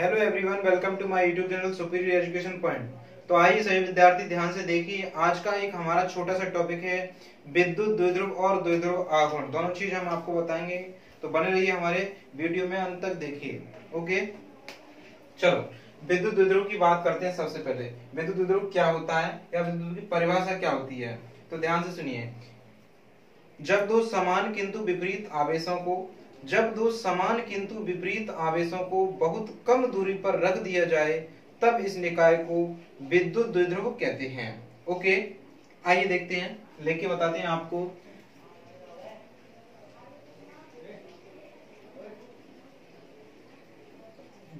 Hello everyone, welcome to my YouTube channel superior education point. तो आइए सभी विद्यार्थी ध्यान से देखिए, आज का एक हमारा छोटा सा टॉपिक है विद्युत द्विध्रुव और द्विध्रुव आघूर्ण। दोनों चीज हम आपको बताएंगे, तो बने रहिए हमारे वीडियो में, अंत तक देखिए। ओके, चलो विद्युत द्विध्रुव की बात करते हैं। सबसे पहले विद्युत द्विध्रुव क्या होता है या विद्युत की परिभाषा क्या होती है, तो ध्यान से सुनिए। जब दो समान किंतु विपरीत आवेशों को बहुत कम दूरी पर रख दिया जाए, तब इस निकाय को विद्युत द्विध्रुव कहते हैं। ओके, आइए देखते हैं, लेके बताते हैं आपको।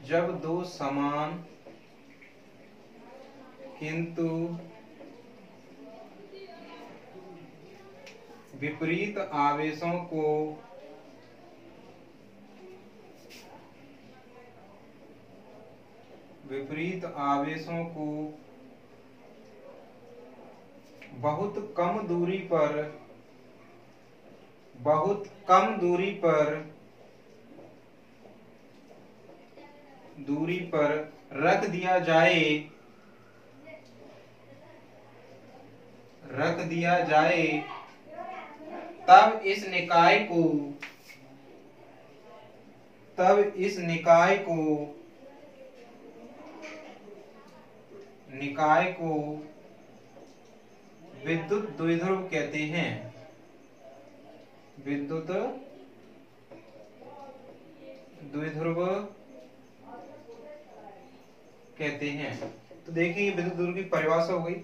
जब दो समान किंतु विपरीत आवेशों को बहुत कम दूरी पर रख दिया जाए, तब इस निकाय को विद्युत द्विध्रुव कहते हैं। विद्युत द्विध्रुव कहते हैं। तो देखिए, विद्युत द्विध्रुव की परिभाषा हो गई।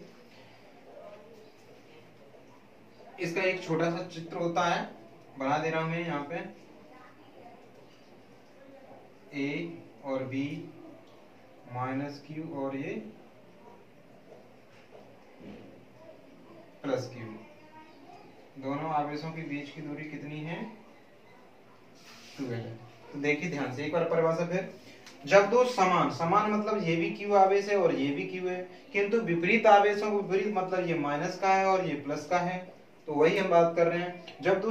इसका एक छोटा सा चित्र होता है, बना दे रहा हूं मैं यहाँ पे। A और B माइनस Q और ये प्लस Q, दोनों आवेशों के बीच की दूरी कितनी है? 12 है। तो देखिए ध्यान से एक बार परिभाषा फिर। जब दो समान मतलब ये भी Q आवेश है और ये भी Q है, किंतु विपरीत आवेशों को, विपरीत मतलब ये माइनस का है और ये प्लस का है, तो वही हम बात कर रहे हैं। जब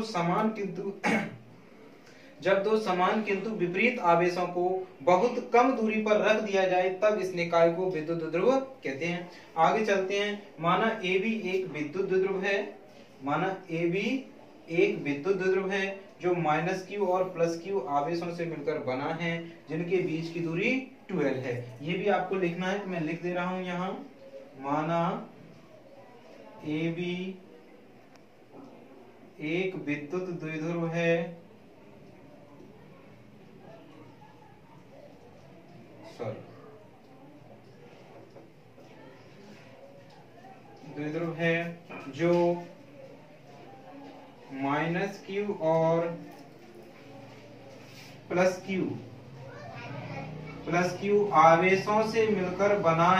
दो समान किंतु विपरीत आवेशों को बहुत कम दूरी पर रख दिया जाए, तब इस निकाय को विद्युत द्विध्रुव कहते हैं। आगे चलते हैं। माना AB एक विद्युत द्विध्रुव है जो माइनस Q और प्लस Q आवेशों से मिलकर बना है, जिनके बीच की दूरी 12 है। ये भी आपको लिखना है, तो मैं लिख दे रहा हूं यहाँ। माना AB एक विद्युत द्विध्रुव है, जो माइनस Q और प्लस Q आवेशों से मिलकर बना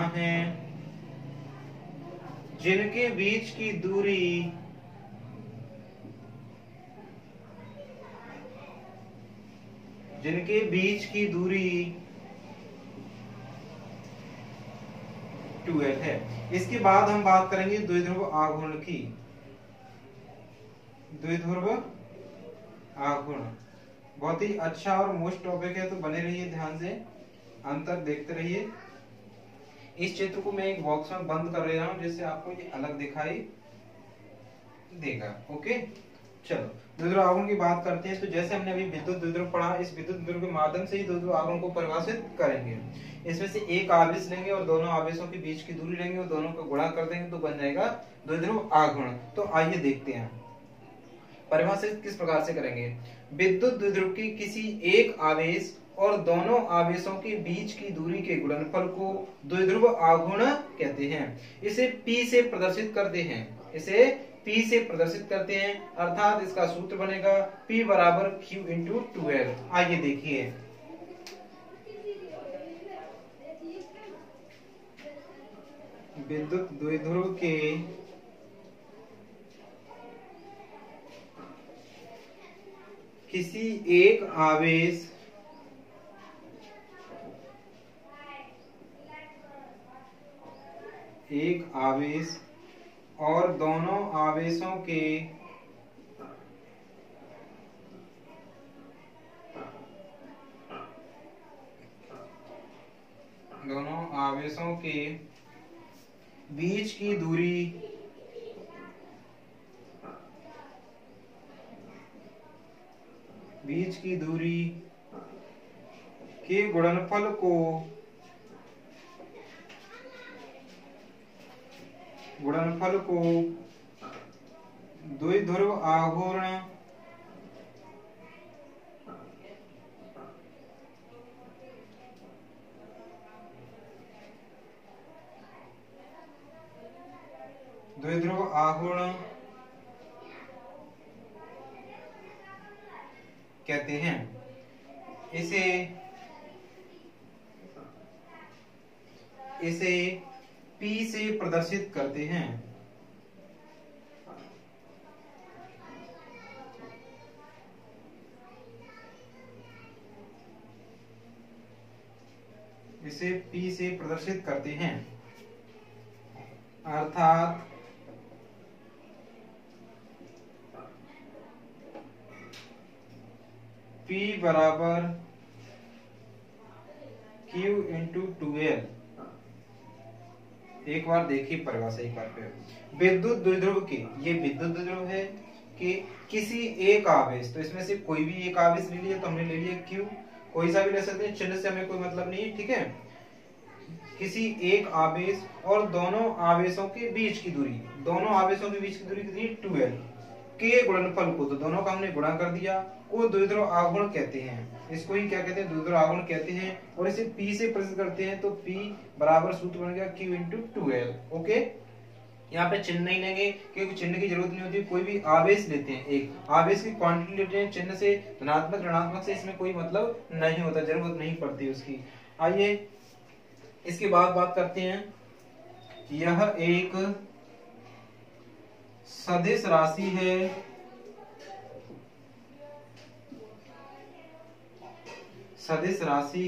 है, जिनके बीच की दूरी 12 है। इसके बाद हम बात करेंगे द्विध्रुव आघूर्ण की। द्विध्रुव आघूर्ण बहुत ही अच्छा और मोस्ट टॉपिक है, तो बने रहिए ध्यान से, अंत तक देखते रहिए। इस चित्र को मैं एक बॉक्स में बंद कर रहा हूं, जिससे आपको ये अलग दिखाई देगा। ओके, चलो द्विध्रुव आघूर्ण की बात करते हैं। तो जैसे हमने अभी विद्युत द्विध्रुव पढ़ा, इस विद्युत द्विध्रुव के माध्यम से ही द्विध्रुव आघूर्ण को परिभाषित करेंगे। इसमें से एक आवेश लेंगे और दोनों आवेशों के बीच की दूरी लेंगे और दोनों को गुणा कर देंगे, तो बन जाएगा द्विध्रुव आघूर्ण। तो आइए देखते हैं परिभाषित किस प्रकार से करेंगे। विद्युत द्विध्रुव की किसी एक आवेश और दोनों आवेशों के बीच की दूरी के गुणनफल को द्विध्रुव आघूर्ण कहते हैं। इसे P से प्रदर्शित करते हैं, अर्थात इसका सूत्र बनेगा P बराबर Q इंटू 12। आइए देखिए, विद्युत द्विध्रुव के किसी एक आवेश और दोनों आवेशों के दोनों आवेशों के बीच की दूरी के गुणनफल को द्विध्रुव आघूर्ण कहते हैं। इसे P से प्रदर्शित करते हैं। अर्थात P बराबर Q इंटू 2L। एक बार देखिए परिभाषा एक बार फिर। विद्युत द्विध्रुव के, ये विद्युत द्विध्रुव है कि किसी एक आवेश, तो इसमें से कोई भी एक आवेश ले लिया तो हमने ले लिया Q, कोई सा भी ले सकते हैं, चिन्ह से हमें कोई मतलब नहीं है, ठीक है। किसी एक आवेश और दोनों आवेशों के बीच की दूरी कितनी, 2L के गुणनफल को, तो दोनों का हमने गुणा कर दिया, को द्विध्रुव आघूर्ण कहते हैं। इसको ही क्या कहते हैं, द्विध्रुव आघूर्ण कहते हैं। और इसे P से प्रदर्शित करते हैं, तो P बराबर सूत्र बन गया Q इंटू 2L। ओके, यहाँ पे चिन्ह नहीं लेंगे क्योंकि चिन्ह की जरूरत नहीं होती। कोई भी आवेश लेते हैं, एक आवेश की क्वांटिटी लेते हैं, चिन्ह से धनात्मक ऋणात्मक से इसमें कोई मतलब नहीं होता, जरूरत नहीं पड़ती उसकी। आइए इसके बाद बात करते हैं। यह एक सदिश राशि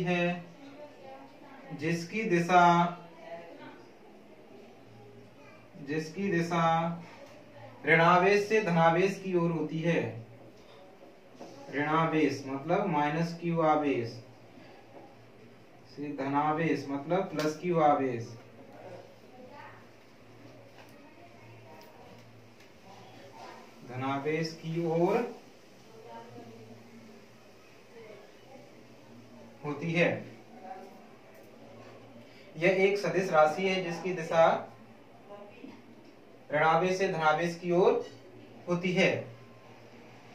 है, जिसकी दिशा ऋणावेश से धनावेश की ओर होती है। ऋणावेश मतलब माइनस Q आवेश से धनावेश मतलब प्लस Q आवेश। धनावेश की ओर होती है। यह एक सदिश राशि है जिसकी दिशा ऋणावेश से धनावेश की ओर होती है।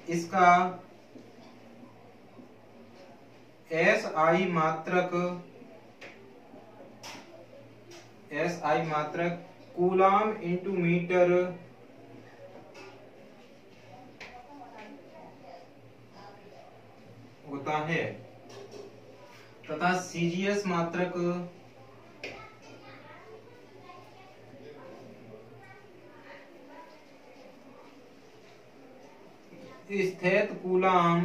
इसका SI मात्रक कूलाम इंटू मीटर होता है तथा CGS मात्रक स्थित कूलाम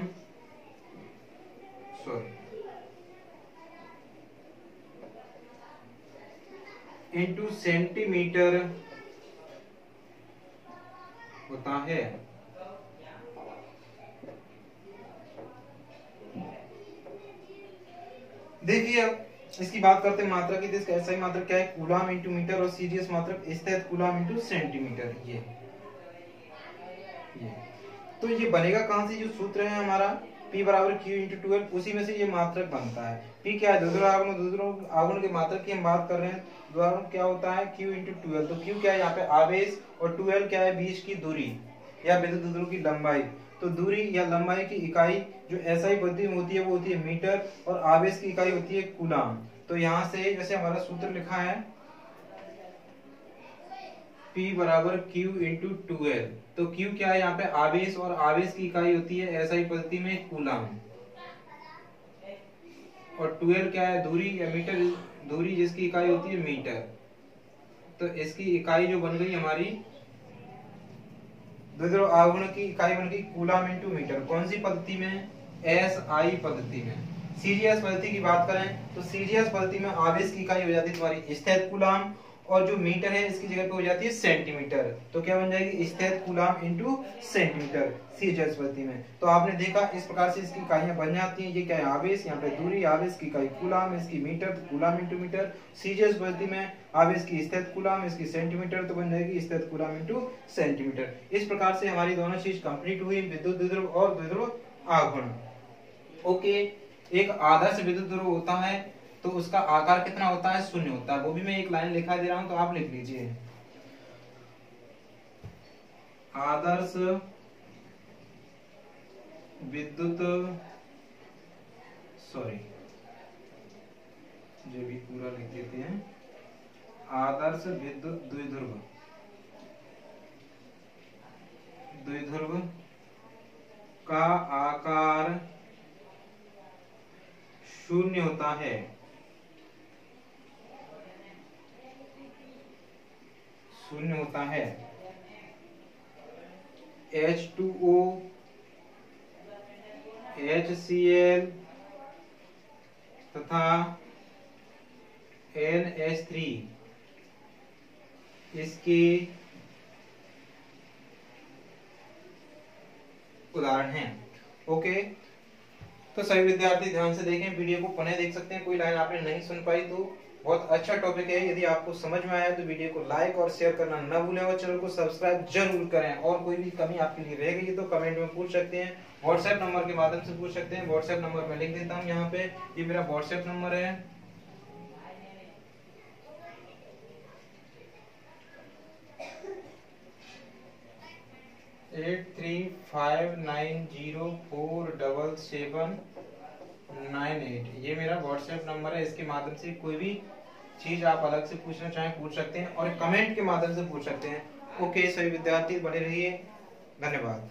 इंटू सेंटीमीटर होता है। देखिए अब इसकी बात करते हैं मात्रा की। इसका SI मात्रक क्या है, कूलाम इंटू मीटर, और CGS मात्रक स्थित कूलाम इंटू सेंटीमीटर। ये तो ये बनेगा कहां से, जो सूत्र है हमारा P बराबर Q इंटू 2L, उसी में से ये मात्रक बनता है। P क्या है, द्विध्रुव आघूर्ण के मात्रक की हम बात कर रहे हैं। द्विध्रुव क्या होता है, Q इंटू 2L। तो Q क्या है यहाँ पे आवेश, और 2L क्या है बीच की दूरी या विद्युत द्विध्रुव की लंबाई। तो दूरी या लंबाई की इकाई जो SI पद्धति में होती है वो होती है मीटर, और आवेश की इकाई होती है कूलाम। तो यहाँ से जैसे हमारा सूत्र लिखा है P बराबर Q इंटू 2L। तो Q क्या है यहाँ पे आवेश, और आवेश की इकाई होती है SI पद्धति में कूलाम, और 2L क्या है दूरी या मीटर, दूरी जिसकी इकाई होती है मीटर। तो इसकी इकाई जो बन गई हमारी द्विध्रुव आघूर्ण की इकाई बन गई कूलाम इंटू मीटर। कौन सी पद्धति में, SI पद्धति में। CGS पद्धति की बात करें तो CGS पद्धति में आवेश की इकाई हो जाती है तुम्हारी स्थित कूलाम, और जो मीटर है इसकी जगह पे हो जाती है सेंटीमीटर। तो क्या बन जाएगी, स्थित कूलाम इंटू सेंटीमीटर सीजीएस प्रति में। तो आपने देखा इस प्रकार से इसकी इकाइयां बन जाती हैं। ये क्या है, आवेश, यहाँ पे दूरी, आवेश की इकाई कूलाम, इसकी metre, coulomb into metre, CGS प्रति में आवेश की स्थित कूलाम, इसकी सेंटीमीटर, तो बन जाएगी स्थित कूलाम इंटू सेंटीमीटर। इस प्रकार से हमारी दोनों चीज कंप्लीट हुई, विद्युत द्विध्रुव और द्विध्रुव आघूर्ण। ओके, एक आदर्श विद्युत ध्रुव होता है तो उसका आकार कितना होता है, शून्य होता है। वो भी मैं एक लाइन लिखा दे रहा हूं तो आप लिख लीजिए। आदर्श विद्युत, सॉरी जो भी पूरा लिख देते हैं, आदर्श विद्युत द्विध्रुव, द्विध्रुव का आकार शून्य होता है। शून्य होता है। H2O, HCl तथा NH3 इसके उदाहरण हैं। ओके, तो सभी विद्यार्थी ध्यान से देखें, वीडियो को पुनः देख सकते हैं। कोई लाइन आपने नहीं सुन पाई तो बहुत अच्छा टॉपिक है। यदि आपको समझ में आया तो वीडियो को लाइक और शेयर करना न भूलें और चैनल को सब्सक्राइब जरूर करें। और कोई भी कमी आपके लिए रह गई तो कमेंट में पूछ सकते हैं, व्हाट्सएप नंबर के माध्यम से पूछ सकते हैं। व्हाट्सएप नंबर मैं लिख देता हूँ यहाँ पे, ये मेरा व्हाट्सएप नंबर है। एट 359047798, ये मेरा व्हाट्सएप नंबर है। इसके माध्यम से कोई भी चीज आप अलग से पूछना चाहें पूछ सकते हैं और कमेंट के माध्यम से पूछ सकते हैं। ओके, सभी विद्यार्थी बने रहिए, धन्यवाद।